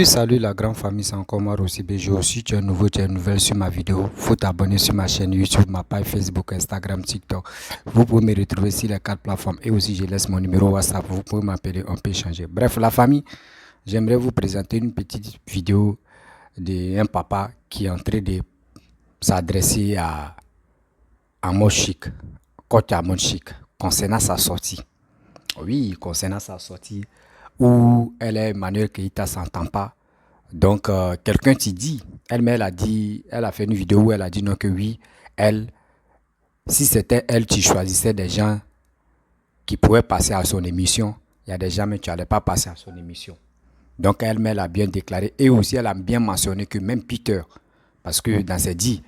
Salut la grande famille, c'est encore moi aussi BG aussi. Tu es nouveau, tu es nouvelle sur ma vidéo. Faut t'abonner sur ma chaîne YouTube, ma page Facebook, Instagram, TikTok. Vous pouvez me retrouver sur les quatre plateformes et aussi je laisse mon numéro WhatsApp. Vous pouvez m'appeler, on peut échanger. Bref, la famille, j'aimerais vous présenter une petite vidéo d'un papa qui est en train de s'adresser à Moshik, coach à Moshik, concernant sa sortie. Oui, concernant sa sortie, où elle est Manuel Keïta s'entend pas. Donc, quelqu'un t'y dit, elle a dit, elle a fait une vidéo où elle a dit non que oui, elle, si c'était elle, tu choisissais des gens qui pourraient passer à son émission, il y a des gens, mais tu n'allais pas passer à son émission. Donc, elle a bien déclaré, et aussi elle a bien mentionné que même Peter, parce que dans ses dits,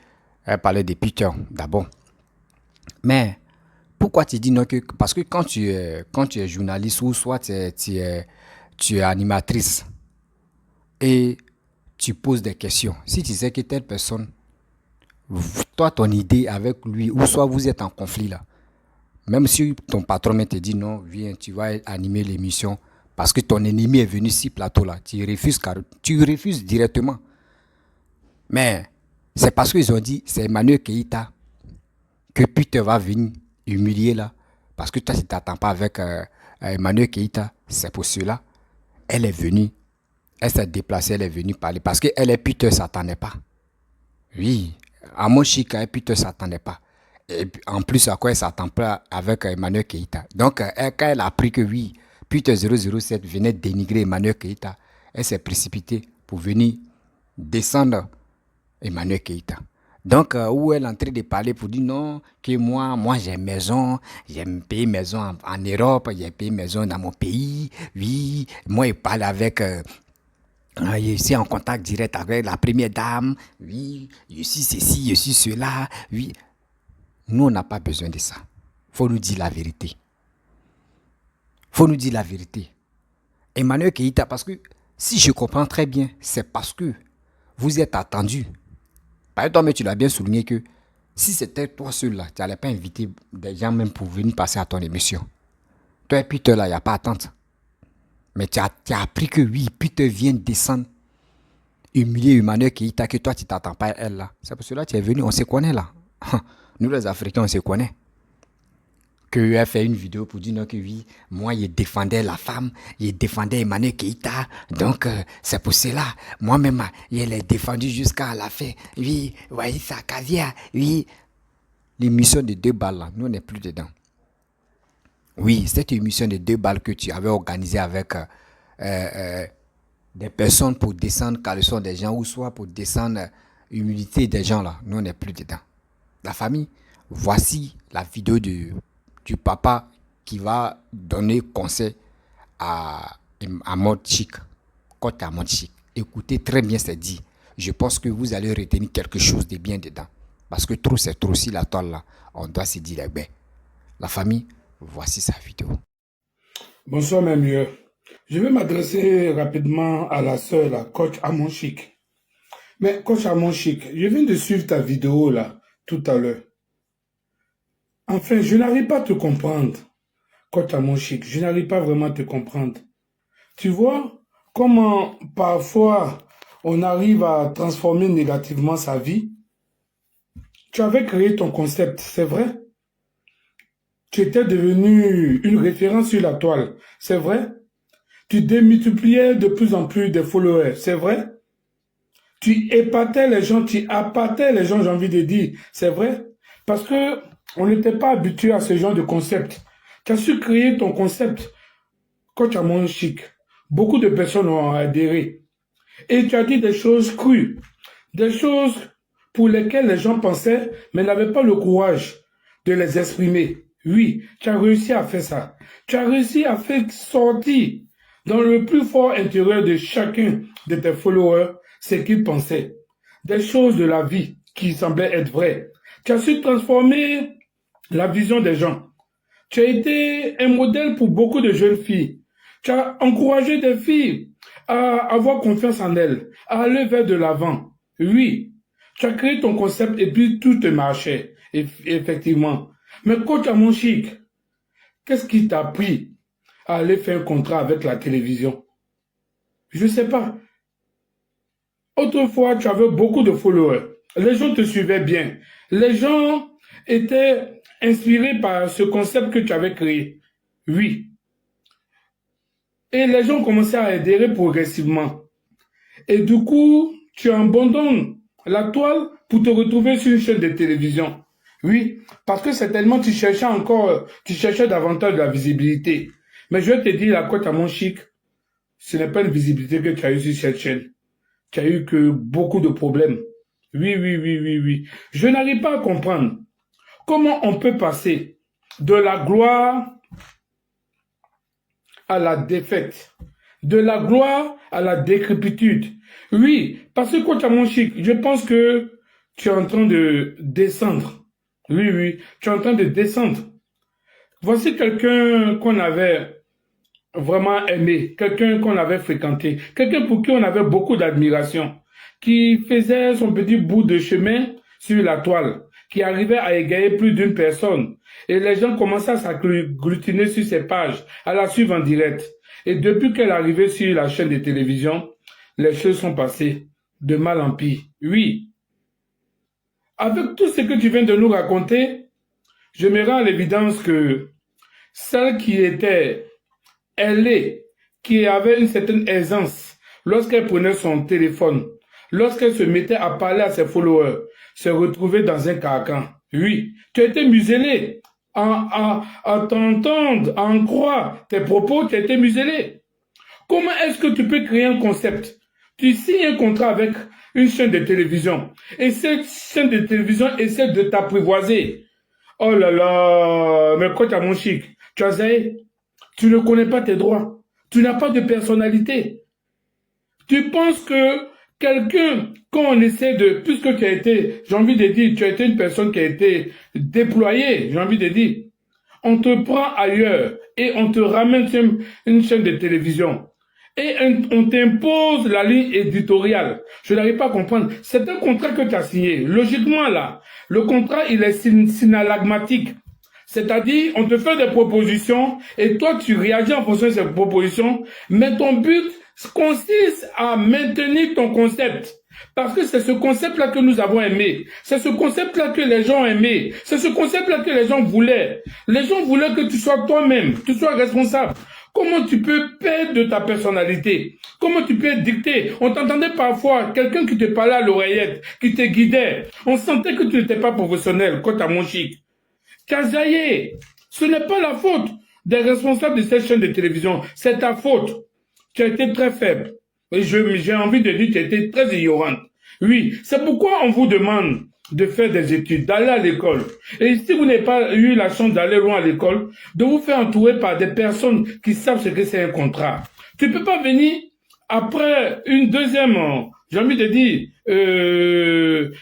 elle parlait de Peter d'abord. Mais, pourquoi tu dis non que, parce que quand tu es journaliste ou soit tu es animatrice, et tu poses des questions. Si tu sais que telle personne, toi, ton idée avec lui, ou soit vous êtes en conflit là, même si ton patron te dit non, viens, tu vas animer l'émission, parce que ton ennemi est venu sur plateau là, tu refuses directement. Mais c'est parce qu'ils ont dit, c'est Emmanuel Keïta que Peter va venir humilier là, parce que toi, tu ne t'attends pas avec Emmanuel Keïta, c'est pour cela. Elle est venue, elle s'est déplacée, elle est venue parler, parce qu'elle et Peter ne s'attendaient pas. Oui, à mon chic, Peter ne s'attendait pas. Et en plus, à quoi elle ne s'attend pas avec Emmanuel Keïta. Donc, quand elle a appris que oui, Peter 007 venait dénigrer Emmanuel Keïta, elle s'est précipitée pour venir descendre Emmanuel Keïta. Donc, où elle est en train de parler pour dire non, que moi j'ai une maison, j'ai payé maison en Europe, j'ai payé maison dans mon pays, oui, moi je parle avec je suis en contact direct avec la première dame. Oui, je suis ceci, je suis cela. Oui, nous, on n'a pas besoin de ça. Il faut nous dire la vérité. Il faut nous dire la vérité. Emmanuel Keïta, parce que si je comprends très bien, c'est parce que vous êtes attendu. Par exemple, mais tu l'as bien souligné que si c'était toi seul là, tu n'allais pas inviter des gens même pour venir passer à ton émission. Toi et Peter là, il n'y a pas d'attente. Mais tu as appris que oui, Peter vient descendre humilier Emmanuel Keïta, que toi tu t'attends pas à elle là. C'est pour cela que tu es venu, on se connaît là. Nous les Africains, on se connaît. Que a fait une vidéo pour dire non, que oui, moi je défendais la femme, je défendais Emmanuel Keïta, donc c'est pour cela, moi-même, je l'ai défendu jusqu'à la fin. Oui, voyez ça, caviar, oui. L'émission de 2 balles là, nous on n'est plus dedans. Oui, cette émission de 2 balles que tu avais organisée avec des personnes pour descendre caleçon des gens ou soit pour descendre humilité des gens là, nous on n'est plus dedans. La famille, voici la vidéo du papa qui va donner conseil à mode chic, côté à mode chic. Écoutez très bien ce dit. Je pense que vous allez retenir quelque chose de bien dedans. Parce que trop c'est trop, si la toile là, on doit se dire, ben, la famille, voici sa vidéo. Bonsoir mes mieux. Je vais m'adresser rapidement à la sœur, la coach Amon Chic. Mais coach Amon Chic, je viens de suivre ta vidéo là, tout à l'heure. Enfin, je n'arrive pas à te comprendre, coach Amon Chic. Je n'arrive pas vraiment à te comprendre. Tu vois comment parfois on arrive à transformer négativement sa vie? Tu avais créé ton concept, c'est vrai? Tu étais devenu une référence sur la toile, c'est vrai? Tu démultipliais de plus en plus des followers, c'est vrai? Tu épatais les gens, tu appâtais les gens, j'ai envie de dire, c'est vrai? Parce que on n'était pas habitué à ce genre de concept. Tu as su créer ton concept, coach à mon chic. Beaucoup de personnes ont adhéré. Et tu as dit des choses crues, des choses pour lesquelles les gens pensaient, mais n'avaient pas le courage de les exprimer. Oui, tu as réussi à faire ça. Tu as réussi à faire sortir dans le plus fort intérieur de chacun de tes followers ce qu'ils pensaient. Des choses de la vie qui semblaient être vraies. Tu as su transformer la vision des gens. Tu as été un modèle pour beaucoup de jeunes filles. Tu as encouragé des filles à avoir confiance en elles, à aller vers de l'avant. Oui, tu as créé ton concept et puis tout te marchait, effectivement. Mais coach à mon chic, qu'est-ce qui t'a pris à aller faire un contrat avec la télévision? Je ne sais pas. Autrefois, tu avais beaucoup de followers. Les gens te suivaient bien. Les gens étaient inspirés par ce concept que tu avais créé. Oui. Et les gens commençaient à adhérer progressivement. Et du coup, tu abandonnes la toile pour te retrouver sur une chaîne de télévision. Oui, parce que certainement tu cherchais encore, tu cherchais davantage de la visibilité. Mais je vais te dire, la Côte à Montchic, ce n'est pas une visibilité que tu as eue sur cette chaîne. Tu as eu que beaucoup de problèmes. Oui, oui, oui, oui, oui. Je n'arrive pas à comprendre comment on peut passer de la gloire à la défaite, de la gloire à la décrépitude. Oui, parce que quand tu as mon chic, je pense que tu es en train de descendre. Oui, oui, tu es en train de descendre. Voici quelqu'un qu'on avait vraiment aimé, quelqu'un qu'on avait fréquenté, quelqu'un pour qui on avait beaucoup d'admiration, qui faisait son petit bout de chemin sur la toile, qui arrivait à égayer plus d'une personne. Et les gens commençaient à s'agglutiner sur ses pages, à la suivre en direct. Et depuis qu'elle est arrivée sur la chaîne de télévision, les choses sont passées de mal en pire. Oui. Avec tout ce que tu viens de nous raconter, je me rends à l'évidence que celle qui était qui avait une certaine aisance, lorsqu'elle prenait son téléphone, lorsqu'elle se mettait à parler à ses followers, se retrouvait dans un carcan. Oui, tu as été muselé. À t'entendre, à en croire tes propos, tu as été muselé. Comment est-ce que tu peux créer un concept? Tu signes un contrat avec une chaîne de télévision et cette chaîne de télévision essaie de t'apprivoiser. Oh là là, mais quand tu as mon chic, tu as zaï. Tu ne connais pas tes droits. Tu n'as pas de personnalité. Tu penses que quelqu'un, quand on essaie de, puisque tu as été, j'ai envie de dire, tu as été une personne qui a été déployée, j'ai envie de dire, on te prend ailleurs et on te ramène sur une chaîne de télévision. Et on t'impose la ligne éditoriale. Je n'arrive pas à comprendre. C'est un contrat que tu as signé. Logiquement, là, le contrat, il est synalagmatique. C'est-à-dire, on te fait des propositions et toi, tu réagis en fonction de ces propositions, mais ton but consiste à maintenir ton concept. Parce que c'est ce concept-là que nous avons aimé. C'est ce concept-là que les gens ont aimé. C'est ce concept-là que les gens voulaient. Les gens voulaient que tu sois toi-même, tu sois responsable. Comment tu peux perdre de ta personnalité? Comment tu peux dicter? On t'entendait parfois, quelqu'un qui te parlait à l'oreillette, qui te guidait. On sentait que tu n'étais pas professionnel, quand t'as mon chic. Kazaye, ce n'est pas la faute des responsables de cette chaîne de télévision, c'est ta faute. Tu as été très faible. Et j'ai envie de dire que tu as été très ignorante. Oui, c'est pourquoi on vous demande de faire des études, d'aller à l'école. Et si vous n'avez pas eu la chance d'aller loin à l'école, de vous faire entourer par des personnes qui savent ce que c'est un contrat. Tu ne peux pas venir après une deuxième, j'ai envie de dire,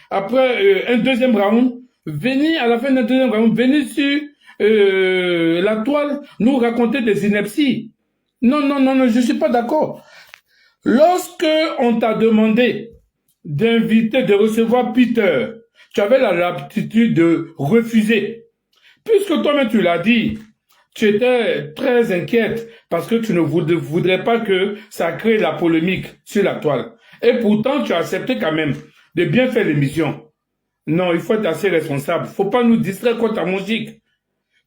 après un deuxième round, venir à la fin d'un deuxième round, venir sur la toile, nous raconter des inepties. Non, non, non, non, je suis pas d'accord. Lorsque on t'a demandé d'inviter, de recevoir Peter, tu avais l'aptitude de refuser. Puisque toi-même tu l'as dit, tu étais très inquiète parce que tu ne voudrais pas que ça crée la polémique sur la toile. Et pourtant, tu as accepté quand même de bien faire l'émission. Non, il faut être assez responsable. Faut pas nous distraire contre ta musique.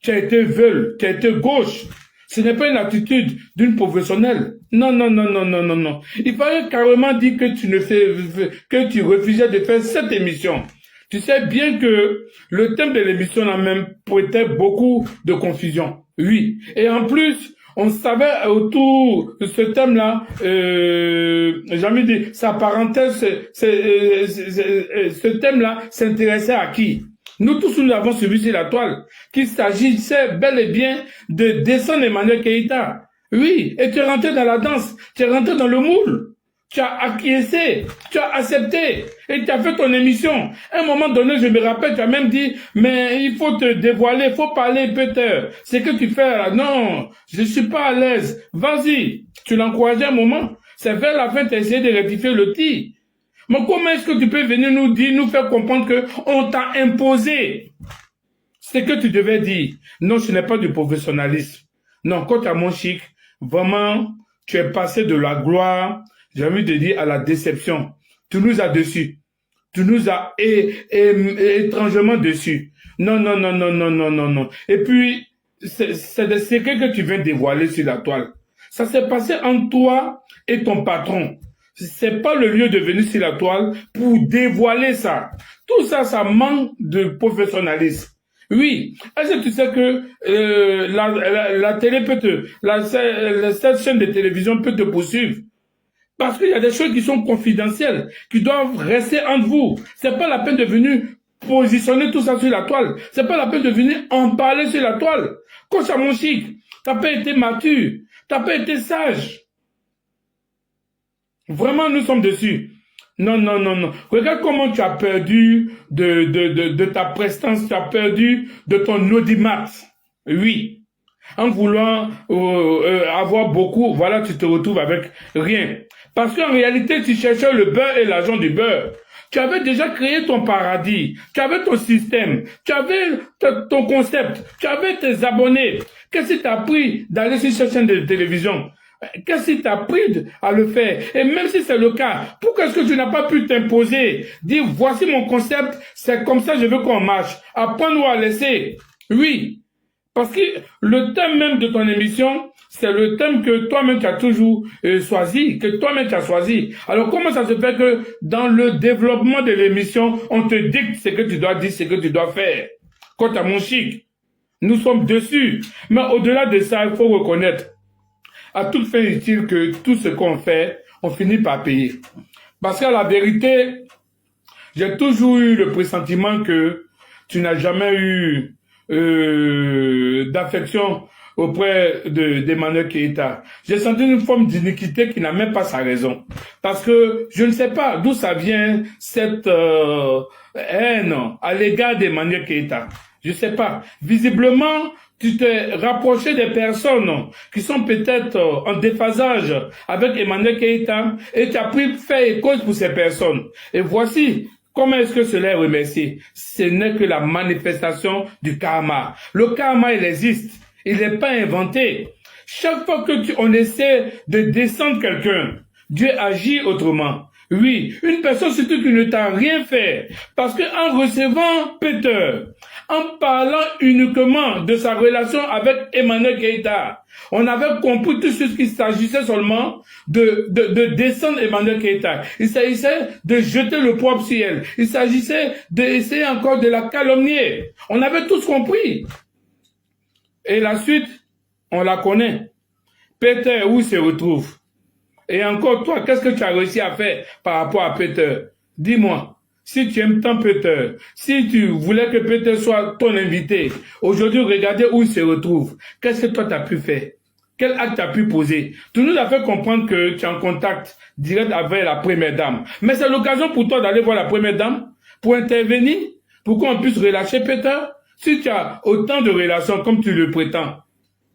Tu as été veule, tu as été gauche. Ce n'est pas une attitude d'une professionnelle. Non, non, non, non, non, non, non. Il fallait carrément dire que que tu refusais de faire cette émission. Tu sais bien que le thème de l'émission a même prêté beaucoup de confusion. Oui. Et en plus, on savait autour de ce thème-là, j'ai envie de dire, sa parenthèse, ce thème-là s'intéressait à qui? Nous tous, nous avons suivi sur la toile qu'il s'agissait bel et bien de descendre Emmanuel Keïta. Oui, et tu es rentré dans la danse, tu es rentré dans le moule. Tu as acquiescé, tu as accepté et tu as fait ton émission. À un moment donné, je me rappelle, tu as même dit, mais il faut te dévoiler, il faut parler Peter. C'est que tu fais là. Non, je suis pas à l'aise. Vas-y, tu l'encourageais un moment. C'est vers la fin, tu as essayé de rectifier le tir. Mais comment est-ce que tu peux venir nous dire, nous faire comprendre que on t'a imposé ce que tu devais dire? Non, ce n'est pas du professionnalisme. Non, quant à mon chic, vraiment, tu es passé de la gloire, j'ai envie de dire, à la déception. Tu nous as dessus. Tu nous as étrangement dessus. Non, non, non, non, non, non, non, non. Et puis, c'est des secrets que tu viens dévoiler sur la toile. Ça s'est passé entre toi et ton patron. C'est pas le lieu de venir sur la toile pour dévoiler ça. Tout ça, ça manque de professionnalisme. Oui. Est-ce que tu sais que la télé peut cette chaîne de télévision peut te poursuivre? Parce qu'il y a des choses qui sont confidentielles, qui doivent rester entre vous. C'est pas la peine de venir positionner tout ça sur la toile. C'est pas la peine de venir en parler sur la toile. Coach Amon Chic, t'as pas été mature, t'as pas été sage. Vraiment, nous sommes dessus. Non, non, non, non. Regarde comment tu as perdu de ta prestance, tu as perdu de ton audimat. Oui. En voulant avoir beaucoup, voilà, tu te retrouves avec rien. Parce qu'en réalité, tu cherchais le beurre et l'argent du beurre. Tu avais déjà créé ton paradis, tu avais ton système, tu avais ton concept, tu avais tes abonnés. Qu'est-ce qui t'a pris d'aller sur cette chaîne de télévision? Qu'est-ce qui t'a pris à le faire? Et même si c'est le cas, pourquoi est-ce que tu n'as pas pu t'imposer? Dire, voici mon concept, c'est comme ça je veux qu'on marche. Apprends-nous à laisser. Oui. Parce que le thème même de ton émission, c'est le thème que toi-même tu as toujours choisi, que toi-même tu as choisi. Alors comment ça se fait que dans le développement de l'émission, on te dicte ce que tu dois dire, ce que tu dois faire? Quant à mon chic, nous sommes dessus. Mais au-delà de ça, il faut reconnaître, à toute fin utile, que tout ce qu'on fait, on finit par payer. Parce qu'à la vérité, j'ai toujours eu le pressentiment que tu n'as jamais eu d'affection auprès d'Emmanuel Keïta. J'ai senti une forme d'iniquité qui n'a même pas sa raison. Parce que je ne sais pas d'où ça vient cette haine à l'égard d'Emmanuel Keïta. Je ne sais pas. Visiblement, tu t'es rapproché des personnes qui sont peut-être en déphasage avec Emmanuel Keïta et tu as pris fait et cause pour ces personnes. Et voici comment est-ce que cela est remercié? Ce n'est que la manifestation du karma. Le karma, il existe. Il n'est pas inventé. Chaque fois que on essaie de descendre quelqu'un, Dieu agit autrement. Oui, une personne surtout qui ne t'a rien fait. Parce que en recevant Peter, en parlant uniquement de sa relation avec Emmanuel Keïta, on avait compris tout ce qu'il s'agissait seulement de descendre Emmanuel Keïta. Il s'agissait de jeter le propre sur elle. Il s'agissait d'essayer encore de la calomnier. On avait tous compris. Et la suite, on la connaît. Peter, où il se retrouve? Et encore, toi, qu'est-ce que tu as réussi à faire par rapport à Peter? Dis-moi, si tu aimes tant Peter, si tu voulais que Peter soit ton invité, aujourd'hui, regardez où il se retrouve. Qu'est-ce que toi, tu as pu faire? Quel acte tu as pu poser? Tu nous as fait comprendre que tu es en contact direct avec la première dame. Mais c'est l'occasion pour toi d'aller voir la première dame, pour intervenir, pour qu'on puisse relâcher Peter. Si tu as autant de relations comme tu le prétends,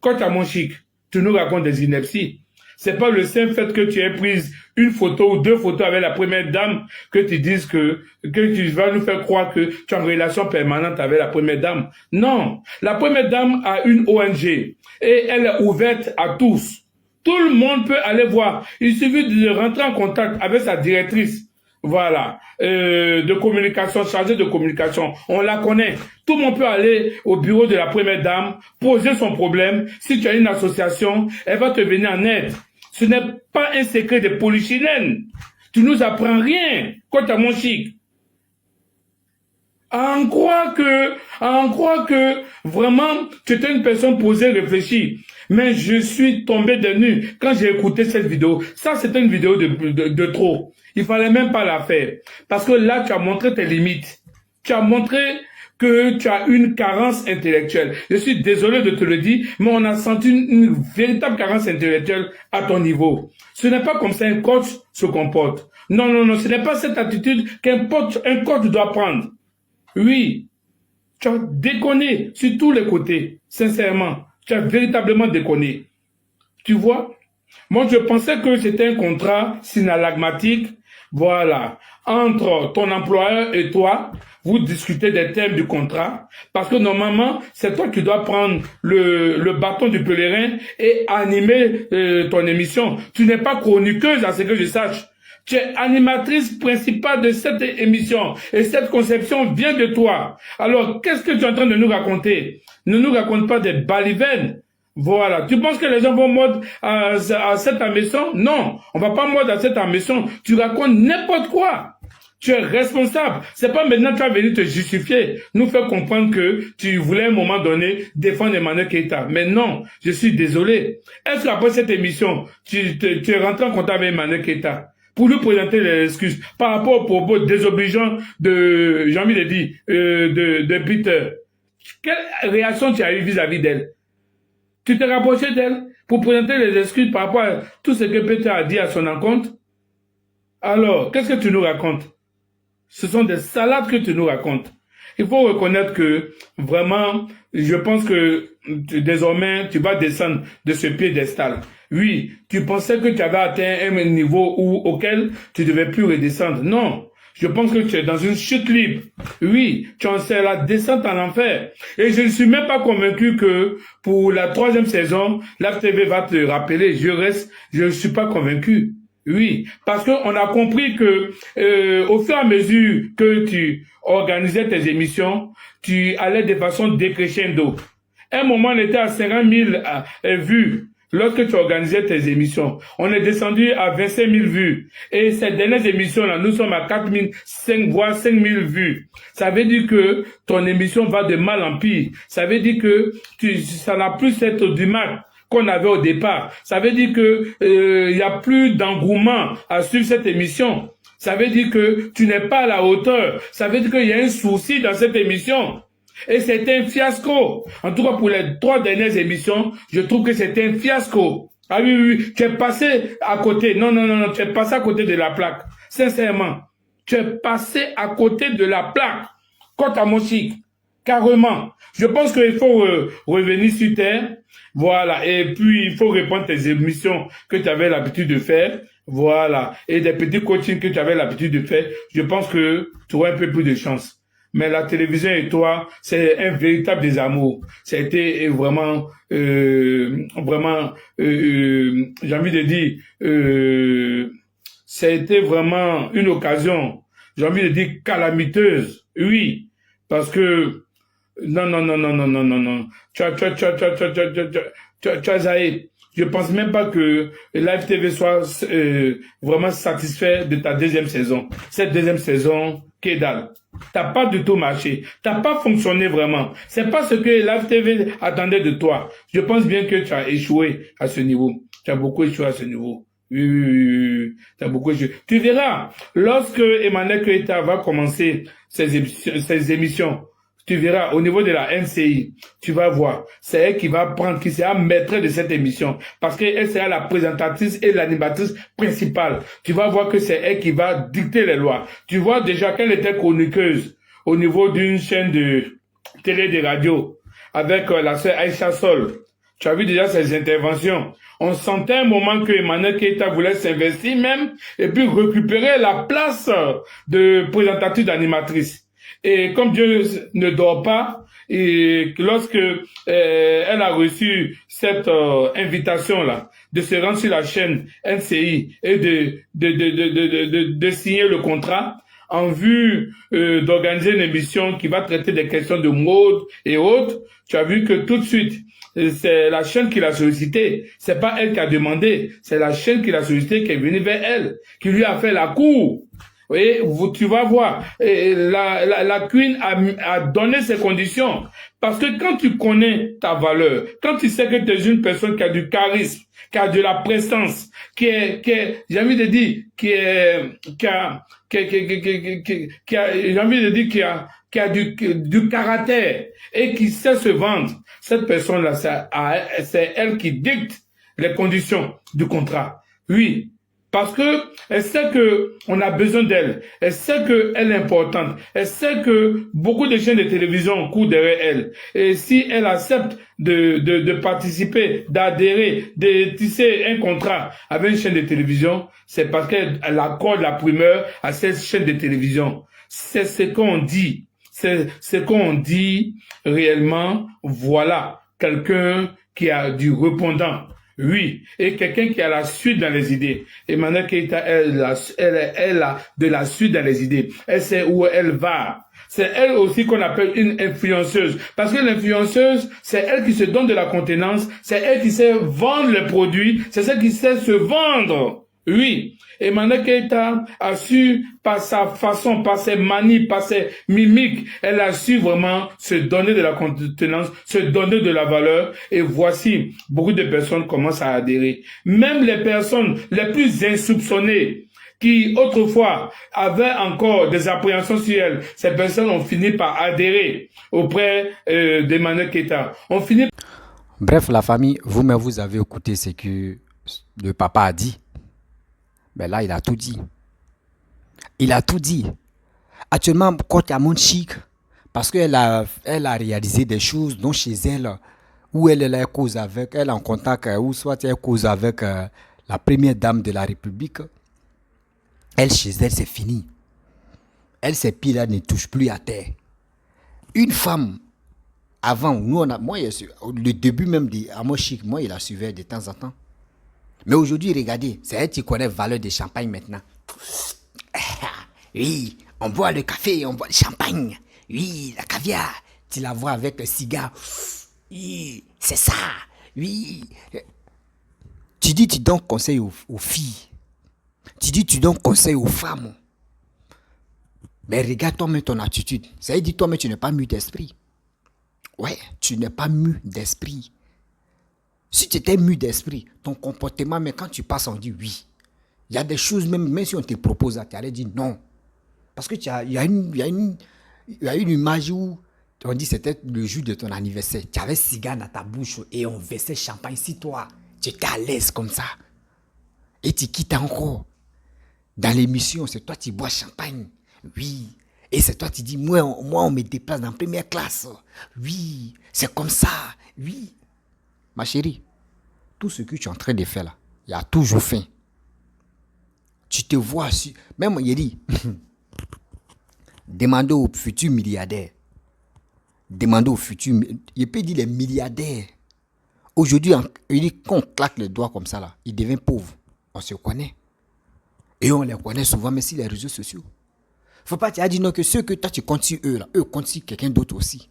quand tu as mon chic, tu nous racontes des inepties. C'est pas le simple fait que tu aies pris une photo ou deux photos avec la première dame que tu dises que tu vas nous faire croire que tu es en relation permanente avec la première dame. Non. La première dame a une ONG et elle est ouverte à tous. Tout le monde peut aller voir. Il suffit de rentrer en contact avec sa directrice. Voilà, de communication, chargée de communication, on la connaît. Tout le monde peut aller au bureau de la première dame, poser son problème. Si tu as une association, elle va te venir en aide. Ce n'est pas un secret de polichinelle. Tu nous apprends rien, quant à mon chic. À en croire que vraiment, tu étais une personne posée, réfléchie. Mais je suis tombé de nu quand j'ai écouté cette vidéo. Ça, c'était une vidéo de trop. Il fallait même pas la faire. Parce que là, tu as montré tes limites. Tu as montré que tu as une carence intellectuelle. Je suis désolé de te le dire, mais on a senti une véritable carence intellectuelle à ton niveau. Ce n'est pas comme ça un coach se comporte. Non, non, non, ce n'est pas cette attitude un coach doit prendre. Oui, tu as déconné sur tous les côtés, sincèrement. Tu as véritablement déconné. Tu vois? Moi, je pensais que c'était un contrat synalagmatique, voilà, entre ton employeur et toi. Vous discutez des thèmes du contrat, parce que normalement, c'est toi qui dois prendre le bâton du pèlerin et animer ton émission. Tu n'es pas chroniqueuse, à ce que je sache. Tu es animatrice principale de cette émission. Et cette conception vient de toi. Alors, qu'est-ce que tu es en train de nous raconter? Ne nous raconte pas des balivernes. Voilà. Tu penses que les gens vont mordre à cette maison? Non. On va pas mordre à cette maison. Tu racontes n'importe quoi. Tu es responsable. C'est pas maintenant que tu vas venir te justifier, nous faire comprendre que tu voulais à un moment donné défendre Emmanuel Keïta. Mais non, je suis désolé. Est-ce qu'après cette émission, tu es rentré en contact avec Emmanuel Keïta pour lui présenter les excuses par rapport aux propos désobligeants de, j'ai envie de dire, de Peter? Quelle réaction tu as eu vis-à-vis d'elle? Tu t'es rapproché d'elle pour présenter les excuses par rapport à tout ce que Peter a dit à son encontre? Alors, qu'est-ce que tu nous racontes? Ce sont des salades que tu nous racontes. Il faut reconnaître que, vraiment, je pense que désormais, tu vas descendre de ce piédestal. Oui, tu pensais que tu avais atteint un niveau auquel tu ne devais plus redescendre. Non, je pense que tu es dans une chute libre. Oui, tu en sais la descente en enfer. Et je ne suis même pas convaincu que pour la 3e saison, l'AFTV va te rappeler. Je ne suis pas convaincu. Oui, parce qu'on a compris que au fur et à mesure que tu organisais tes émissions, tu allais de façon décrescendo. À un moment, on était à 50 000 vues lorsque tu organisais tes émissions. On est descendu à 25 000 vues. Et ces dernières émissions-là, nous sommes à 4 000, 5, voire 5 000 vues. Ça veut dire que ton émission va de mal en pire. Ça veut dire que ça n'a plus être du mal qu'on avait au départ. Ça veut dire que y a plus d'engouement à suivre cette émission. Ça veut dire que tu n'es pas à la hauteur. Ça veut dire qu'il y a un souci dans cette émission. Et c'est un fiasco. En tout cas, pour les 3 dernières émissions, je trouve que c'est un fiasco. Ah oui, oui, tu es passé à côté. Non, tu es passé à côté de la plaque. Sincèrement, tu es passé à côté de la plaque. Côte à Mochique. Carrément. Je pense qu'il faut revenir sur terre. Voilà. Et puis, il faut répondre tes émissions que tu avais l'habitude de faire. Voilà. Et des petits coachings que tu avais l'habitude de faire. Je pense que tu auras un peu plus de chance. Mais la télévision et toi, c'est un véritable désamour. Ça a été vraiment, j'ai envie de dire, ça a été vraiment une occasion, j'ai envie de dire calamiteuse. Oui. Parce que, non. Tu as zaï. Je pense même pas que Live TV soit vraiment satisfait de ta 2e saison. Cette 2e saison, que dalle. T'as pas du tout marché. T'as pas fonctionné vraiment. C'est pas ce que Live TV attendait de toi. Je pense bien que tu as échoué à ce niveau. Tu as beaucoup échoué à ce niveau. Oui. Tu as beaucoup échoué. Tu verras, lorsque Emmanuel Keïta va commencer ses émissions, tu verras, au niveau de la NCI, tu vas voir, c'est elle qui va prendre, qui sera maîtresse de cette émission, parce qu'elle sera la présentatrice et l'animatrice principale. Tu vas voir que c'est elle qui va dicter les lois. Tu vois déjà qu'elle était chroniqueuse au niveau d'une chaîne de télé de radio, avec la sœur Aïcha Sol. Tu as vu déjà ses interventions. On sentait un moment que Emmanuel Keïta voulait s'investir même, et puis récupérer la place de présentatrice d'animatrice. Et comme Dieu ne dort pas, et lorsque elle a reçu cette invitation-là, de se rendre sur la chaîne NCI et de signer le contrat, en vue d'organiser une émission qui va traiter des questions de mode et autres, tu as vu que tout de suite, c'est la chaîne qui l'a sollicité. C'est pas elle qui a demandé, c'est la chaîne qui l'a sollicité, qui est venue vers elle, qui lui a fait la cour. Oui, tu vas voir, la Queen a donné ses conditions. Parce que quand tu connais ta valeur, quand tu sais que tu es une personne qui a du charisme, qui a de la présence, qui est, j'ai envie de dire, j'ai envie de dire, qui a du caractère et qui sait se vendre, cette personne-là, c'est elle qui dicte les conditions du contrat. Oui. Parce que elle sait que on a besoin d'elle. Elle sait qu'elle est importante. Elle sait que beaucoup de chaînes de télévision courent derrière elle. Et si elle accepte de participer, d'adhérer, de tisser un contrat avec une chaîne de télévision, c'est parce qu'elle accorde la primeur à cette chaîne de télévision. C'est ce qu'on dit. C'est ce qu'on dit réellement. Voilà quelqu'un qui a du répondant. Oui. Et quelqu'un qui a la suite dans les idées. Emmanuel Keïta, elle a de la suite dans les idées. Elle sait où elle va. C'est elle aussi qu'on appelle une influenceuse. Parce que l'influenceuse, c'est elle qui se donne de la contenance, c'est elle qui sait vendre les produits, c'est celle qui sait se vendre. Oui. Emmanuel Keïta a su, par sa façon, par ses manies, par ses mimiques, elle a su vraiment se donner de la contenance, se donner de la valeur. Et voici, beaucoup de personnes commencent à adhérer. Même les personnes les plus insoupçonnées, qui autrefois avaient encore des appréhensions sur elle, ces personnes ont fini par adhérer auprès d'Emmanuel Keïta. Bref, la famille, vous-même, vous avez écouté ce que le papa a dit. Mais là, il a tout dit. Il a tout dit. Actuellement, quand il y a mon chic, parce qu'elle a réalisé des choses dont chez elle, où elle est cause avec, elle est en contact, ou soit elle cause avec la première dame de la République, elle, chez elle, c'est fini. Elle, ses pieds là ne touchent plus à terre. Une femme, avant, nous, le début même de Amo Chic, moi, il la suivait de temps en temps. Mais aujourd'hui, regardez, c'est elle qui connaît la valeur des champagne maintenant. Oui, on boit le café, on boit le champagne. Oui, la caviar, tu la vois avec le cigare. Oui, c'est ça. Oui. Tu dis, tu donnes conseil aux filles. Tu dis, tu donnes conseil aux femmes. Mais regarde toi-même ton attitude. Ça veut dire toi-même, tu n'es pas mu d'esprit. Ouais, tu n'es pas mu d'esprit. Si tu étais mu d'esprit, ton comportement, mais quand tu passes, on dit oui. Il y a des choses, même si on te propose, tu allais dire non. Parce que il y a une image où on dit c'était le jour de ton anniversaire. Tu avais cigare dans ta bouche et on versait champagne. Si toi, tu étais à l'aise comme ça, et tu quittes encore. Dans l'émission, c'est toi qui bois champagne. Oui. Et c'est toi qui dis, moi, on me déplace dans la première classe. Oui. C'est comme ça. Oui. Ma chérie, tout ce que tu es en train de faire là, il y a toujours fin. Tu te vois, même il dit, demandez aux futurs milliardaires. Demandez aux futurs, il peut dire les milliardaires. Aujourd'hui, il dit qu'on claque les doigts comme ça là, ils deviennent pauvres. On se connaît. Et on les connaît souvent, mais sur les réseaux sociaux. Faut pas te dire non que ceux que toi tu comptes sur eux là, eux comptent sur quelqu'un d'autre aussi.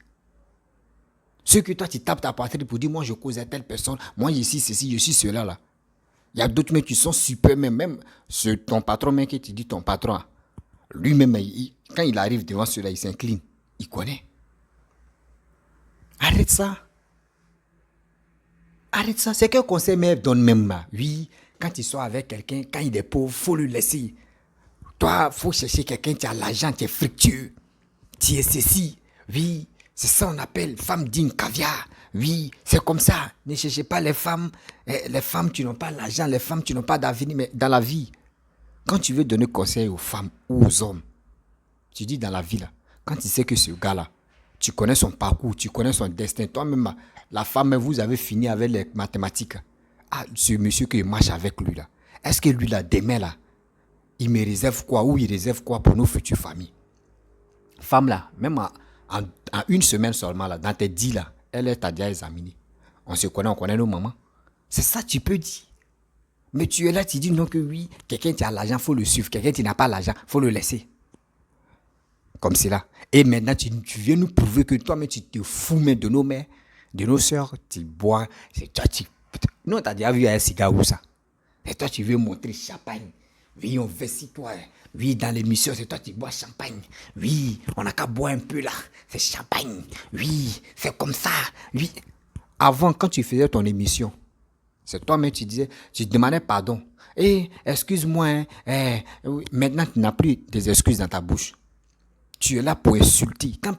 Ceux que toi tu tapes ta poitrine pour dire moi je cause à telle personne, moi je suis ceci, je suis cela là. Il y a d'autres mecs qui sont super, même ton patron, mec qui te dit ton patron, lui-même, quand il arrive devant cela, il s'incline. Il connaît. Arrête ça. Arrête ça. C'est quel conseil même donne même là. Oui, quand tu sois avec quelqu'un, quand il est pauvre, il faut le laisser. Toi, il faut chercher quelqu'un qui a l'argent, qui est fructueux. Tu es ceci. Oui, c'est ça qu'on appelle femme digne caviar. Oui, c'est comme ça. Ne cherchez pas les femmes qui n'ont pas l'argent, les femmes qui n'ont pas d'avenir, mais dans la vie. Quand tu veux donner conseil aux femmes ou aux hommes, tu dis dans la vie là, quand tu sais que ce gars-là, tu connais son parcours, tu connais son destin, toi-même, la femme, vous avez fini avec les mathématiques. Ah, ce monsieur qui marche avec lui là, est-ce que lui là, demain là, il me réserve quoi ou il réserve quoi pour nos futures familles? Femme là, même en une semaine seulement là, dans tes 10 là, elle t'a déjà examiné. On se connaît, on connaît nos mamans. C'est ça tu peux dire. Mais tu es là, tu dis non que oui, quelqu'un qui a l'argent, il faut le suivre. Quelqu'un qui n'a pas l'argent, il faut le laisser. Comme cela. Et maintenant, tu viens nous prouver que toi-même, tu te fous mais de nos mères, de nos soeurs, tu bois. C'est toi, non, tu as déjà vu un cigare ou ça. Et toi, tu veux montrer champagne. Oui, on versit toi. Oui, dans l'émission, c'est toi qui bois champagne. Oui, on n'a qu'à boire un peu là. C'est champagne. Oui, c'est comme ça. Oui. Avant, quand tu faisais ton émission, c'est toi-même, tu demandais pardon. Excuse-moi. Oui. Maintenant, tu n'as plus des excuses dans ta bouche. Tu es là pour insulter. Quand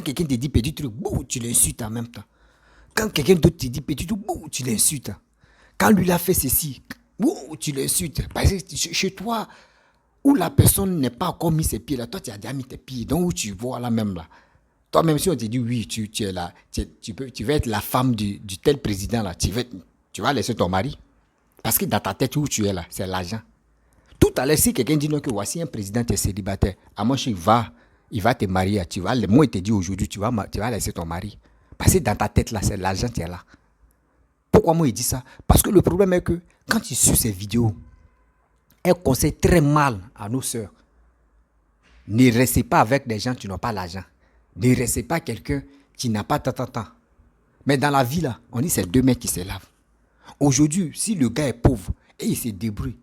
quelqu'un te dit petit truc, tu l'insultes en même temps. Quand quelqu'un d'autre te dit petit truc, tu l'insultes. Quand lui l'a fait ceci, tu l'insultes. Parce que chez toi, où la personne n'est pas encore mis ses pieds là, toi tu as déjà mis tes pieds. Donc où tu vois là même là. Toi-même, si on te dit oui, tu es là, tu vas être la femme du tel président là, tu vas laisser ton mari. Parce que dans ta tête où tu es là, c'est l'argent. Tout à l'heure, si quelqu'un dit non, que voici un président, tu es célibataire, à mon chien, il va te marier. Moi, il te dit aujourd'hui, tu vas laisser ton mari. Parce que dans ta tête là, c'est l'argent qui est là. Pourquoi moi il dit ça? Parce que le problème est que quand tu suis ces vidéos, elles conseillent très mal à nos sœurs. Ne restez pas avec des gens qui n'ont pas l'argent. Ne restez pas quelqu'un qui n'a pas tant. Mais dans la vie là, on dit c'est deux mecs qui se lavent. Aujourd'hui, si le gars est pauvre et il se débrouille,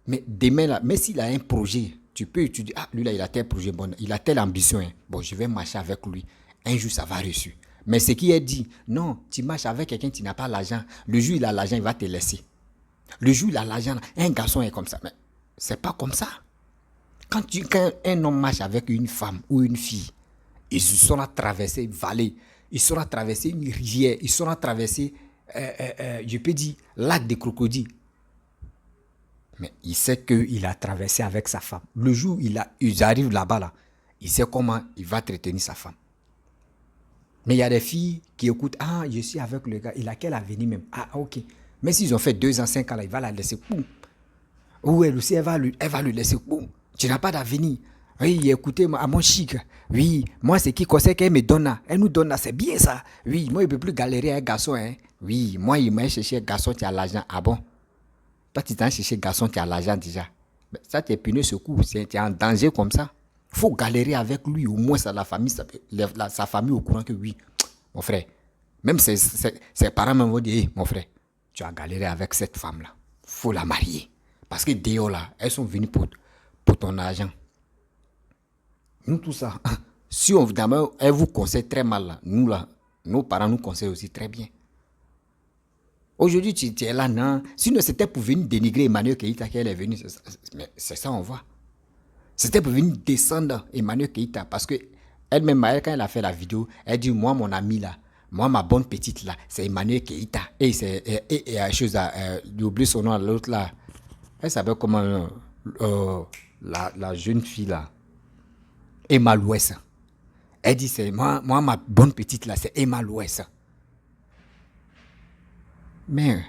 mais demain là, mais s'il a un projet, tu peux étudier. Ah, lui là, il a tel projet, bon, il a telle ambition. Hein. Bon, je vais marcher avec lui. Un jour, ça va réussir. Mais ce qui est dit, non, tu marches avec quelqu'un qui n'a pas l'argent. Le jour il a l'argent, il va te laisser. Le jour il a l'argent, un garçon est comme ça. Mais c'est pas comme ça. Quand un homme marche avec une femme ou une fille, ils sauront traverser une vallée, ils sauront traverser une rivière, ils sauront traverser, je peux dire, lac des crocodiles. Mais il sait qu'il a traversé avec sa femme. Le jour où ils arrivent là-bas, là, il sait comment il va entretenir sa femme. Mais il y a des filles qui écoutent, ah, je suis avec le gars, il a quel avenir même? Ah, ok. Mais s'ils ont fait 2 ans, 5 ans, là, il va la laisser. Boum. Ou elle aussi, elle va le laisser. Boum. Tu n'as pas d'avenir. Oui, écoutez-moi, à mon chic. Oui, moi, c'est qui conseille qu'elle me donne là. Elle nous donne là, c'est bien ça. Oui, moi, il ne peut plus galérer un garçon. Hein. Oui, moi, il m'a cherché un garçon qui a l'argent. Ah bon? Toi, tu t'as cherché un garçon qui a l'argent déjà. Mais ça, tu es puni ce coup. Tu es en danger comme ça. Il faut galérer avec lui. Au moins, ça, sa famille au courant que oui, mon frère. Même ses parents me vont dire, hey, mon frère, tu as galéré avec cette femme-là. Il faut la marier. Parce que Déo, là, elles sont venues pour ton argent. Nous, tout ça, si on d'abord, elle vous conseille très mal, là, nous, là, nos parents nous conseillent aussi très bien. Aujourd'hui, tu es là, non. Sinon, c'était pour venir dénigrer Emmanuel Keïta qu'elle est venue. Mais c'est ça, on voit. C'était pour venir descendre Emmanuel Keïta. Parce que elle-même, quand elle a fait la vidéo, elle dit, moi, mon ami là, moi, ma bonne petite là, c'est Emmanuel Keïta. Et la chose, j'ai oublié son nom, l'autre là. Elle s'appelle comment, la jeune fille là. Emma Louès. Elle dit, c'est moi, ma bonne petite là, c'est Emma Louès. Mais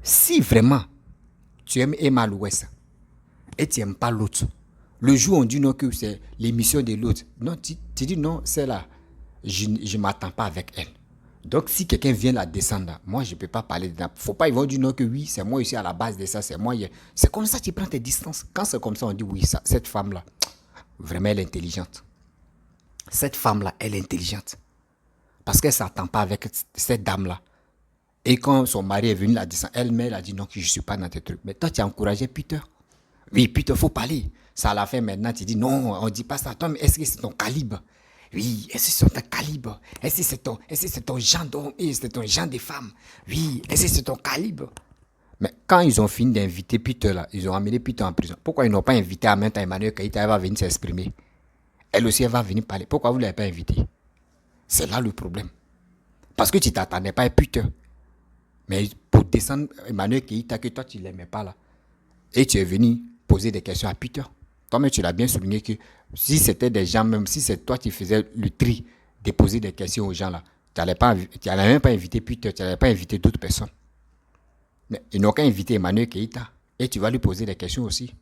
si vraiment tu aimes Emma Louès et tu n'aimes pas l'autre, le jour où on dit non que c'est l'émission de l'autre, non, tu dis non, c'est là, je ne m'attends pas avec elle. Donc si quelqu'un vient la descendre, moi je ne peux pas parler de ça. Faut pas, ils vont dire non que oui, c'est moi ici à la base de ça, c'est moi. C'est comme ça que tu prends tes distances. Quand c'est comme ça, on dit oui, ça, cette femme-là, vraiment elle est intelligente. Cette femme-là, elle est intelligente. Parce qu'elle ne s'attend pas avec cette dame-là. Et quand son mari est venu la descendre, elle-même a dit non, que je ne suis pas dans tes trucs. Mais toi, tu as encouragé Peter. Oui, Peter, il faut parler. Ça l'a fait maintenant, tu dis non, on ne dit pas ça. Toi, mais est-ce que c'est ton calibre? Oui, est-ce que c'est ton calibre? Est-ce que c'est ton genre d'homme? Est-ce que c'est ton genre de femme? Oui, est-ce que c'est ton calibre? Mais quand ils ont fini d'inviter Peter, là, ils ont amené Peter en prison. Pourquoi ils n'ont pas invité en même temps Emmanuel Keïta? Elle va venir s'exprimer. Elle aussi, elle va venir parler. Pourquoi vous ne l'avez pas invité? C'est là le problème. Parce que tu ne t'attendais pas à Peter. Mais pour descendre Emmanuel Keïta, que toi tu ne l'aimais pas là, et tu es venu poser des questions à Peter. Toi-même, tu l'as bien souligné que si c'était des gens, même si c'est toi qui faisais le tri de poser des questions aux gens là, tu n'allais même pas inviter Peter, tu n'allais pas inviter d'autres personnes. Mais ils n'ont qu'à inviter Emmanuel Keïta. Et tu vas lui poser des questions aussi.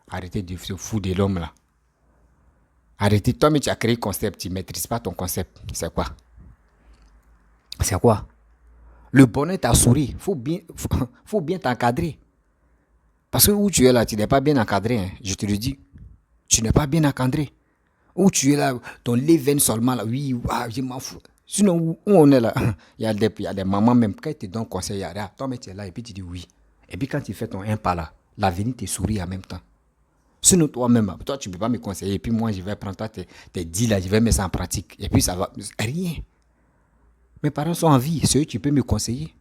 Arrêtez de se foutre de l'homme là. Arrêtez, toi, mais tu as créé le concept, tu ne maîtrises pas ton concept. C'est quoi? C'est quoi? Le bonheur t'a souri. Faut bien t'encadrer. Parce que où tu es là, tu n'es pas bien encadré. Hein. Je te le dis. Tu n'es pas bien encadré. Où tu es là, ton leven seulement là, oui, je m'en fous. Sinon, où on est là, il y a des mamans même, quand ils te donnent conseil, il y a toi, mais tu es là, et puis tu dis oui. Et puis quand tu fais ton un pas là, l'avenir te sourit en même temps. Sinon, toi-même, toi, tu ne peux pas me conseiller. Et puis moi, je vais prendre toi, tes 10 là, je vais mettre ça en pratique. Et puis ça va, rien. Mes parents sont en vie, c'est eux qui peuvent me conseiller.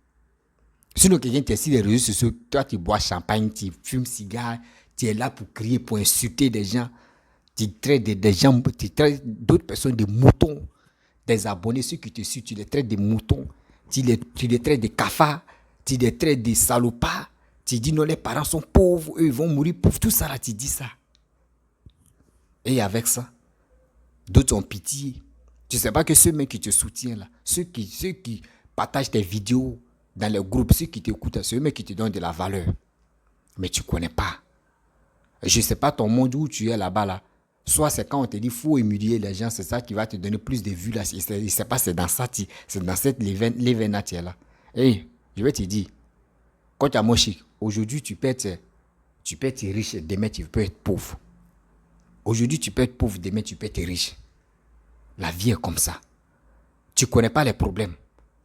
Sinon, quelqu'un t'est sur les réseaux sociaux, toi, tu bois champagne, tu fumes cigare, tu es là pour crier, pour insulter des gens. Tu traites des gens, tu traites d'autres personnes de moutons. Des abonnés, ceux qui te suivent, tu les traites de moutons. Tu les traites de cafards, tu les traites de salopards. Tu dis non, les parents sont pauvres, eux, ils vont mourir pauvres. Tout ça, là, tu dis ça. Et avec ça, d'autres ont pitié. Tu ne sais pas que ceux qui te soutiennent, là, ceux qui partagent tes vidéos dans les groupes, ceux qui t'écoutent, ceux qui te donnent de la valeur. Mais tu ne connais pas. Je ne sais pas ton monde où tu es là-bas, là. Soit c'est quand on te dit qu'il faut humilier les gens, c'est ça qui va te donner plus de vues là. Je ne sais pas, c'est dans ça, c'est dans cette l'événement là. Et je vais te dire, quand tu as mon chic, aujourd'hui tu peux être riche, demain tu peux être pauvre. Aujourd'hui tu peux être pauvre, demain tu peux être riche. La vie est comme ça. Tu ne connais pas les problèmes.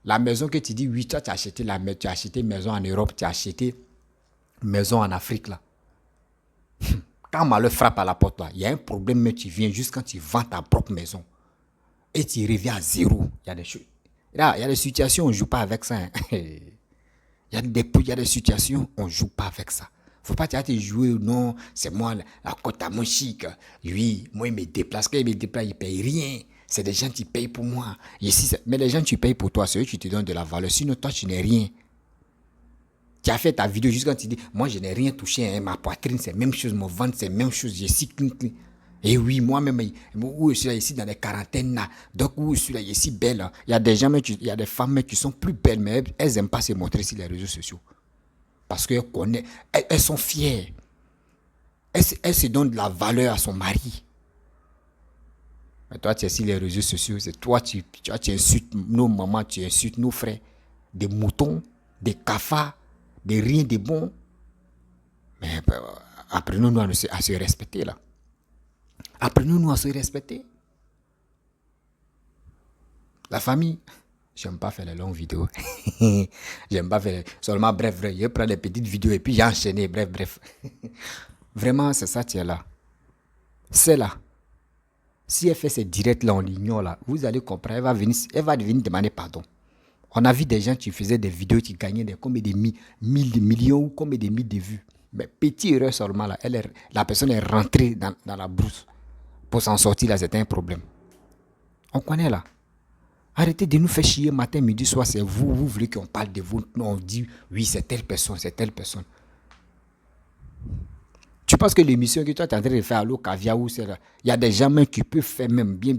La maison que tu dis, oui, toi tu as acheté maison en Europe, tu as acheté maison en Afrique là. Quand malheur frappe à la porte là, il y a un problème, mais tu viens juste quand tu vends ta propre maison. Et tu reviens à zéro. Il y a des choses. Là, il y a des situations, on ne joue pas avec ça. Hein. Il y a des situations, on ne joue pas avec ça. Faut pas te jouer, non, c'est moi, la côte à mon chic. Oui, moi, il me déplace. Quand il me déplace, il ne paye rien. C'est des gens qui payent pour moi. Ici, mais les gens qui payent pour toi, c'est eux qui te donnent de la valeur. Sinon, toi, tu n'es rien. Tu as fait ta vidéo juste quand tu dis, moi, je n'ai rien touché. Hein, ma poitrine, c'est la même chose. Mon ventre, c'est la même chose. Je suis clean. Et oui, moi-même, où je suis là, ici, dans les quarantaines, là. Donc, où je suis là, ici, belle. Là. Il y a des gens, il y a des femmes qui sont plus belles, mais elles n'aiment pas se montrer sur les réseaux sociaux. Parce qu'elles connaissent, elles sont fières. Elles se donnent de la valeur à son mari. Mais toi, tu es sur les réseaux sociaux, c'est toi, tu insultes nos mamans, tu insultes nos frères. Des moutons, des cafards, des rien de bon. Mais apprenons-nous à se respecter, là. Apprenons-nous à se respecter. La famille, j'aime pas faire les longues vidéos. J'aime pas faire seulement bref. Je prends des petites vidéos et puis j'ai enchaîné. Bref. Vraiment, c'est ça, tu es là. C'est là. Si elle fait ces directs là en ligne là, vous allez comprendre, elle va venir demander pardon. On a vu des gens qui faisaient des vidéos qui gagnaient combien de millions ou combien de milliers de vues. Mais petite erreur seulement là, la personne est rentrée dans la brousse. Pour s'en sortir là, c'était un problème. On connaît là. Arrêtez de nous faire chier matin, midi, soir, c'est vous. Vous voulez qu'on parle de vous. Non, on dit, oui, c'est telle personne, c'est telle personne. Tu penses que l'émission que toi tu es en train de faire à l'eau caviar ou c'est là, il y a des gens même qui peuvent faire même bien.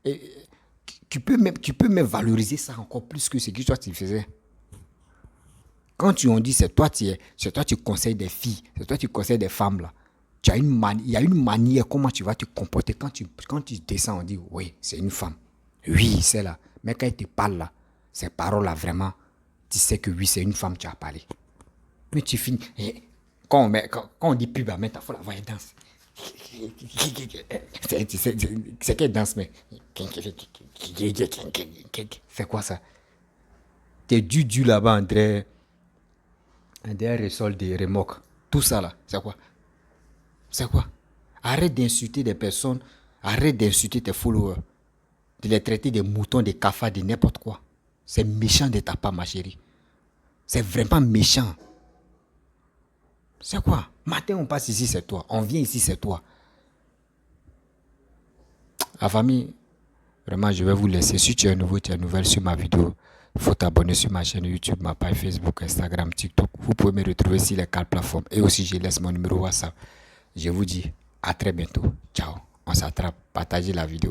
Et tu peux même valoriser ça encore plus que ce que toi tu faisais. Quand tu en dis c'est toi tu conseilles des filles, c'est toi tu conseilles des femmes là. Il y a une manière comment tu vas te comporter quand tu descends, on dit oui, c'est une femme. Oui, c'est là. Mais quand elle te parle là, ces paroles là vraiment, tu sais que oui, c'est une femme qui a parlé. Mais tu finis. Quand on dit pub, il faut la voir, elle danse. C'est qu'elle danse, mais. C'est quoi ça? T'es du là-bas, André. André Ressol de remorque. Tout ça là, c'est quoi? C'est quoi? Arrête d'insulter des personnes, arrête d'insulter tes followers, de les traiter de moutons, de cafards, de n'importe quoi. C'est méchant de ta part, ma chérie. C'est vraiment méchant. C'est quoi? Matin, on passe ici, c'est toi. On vient ici, c'est toi. La famille, vraiment, je vais vous laisser. Si tu es nouveau, tu es nouvelle sur ma vidéo, il faut t'abonner sur ma chaîne YouTube, ma page Facebook, Instagram, TikTok. Vous pouvez me retrouver sur les 4 plateformes. Et aussi, je laisse mon numéro WhatsApp. Je vous dis à très bientôt. Ciao. On s'attrape. Partagez la vidéo.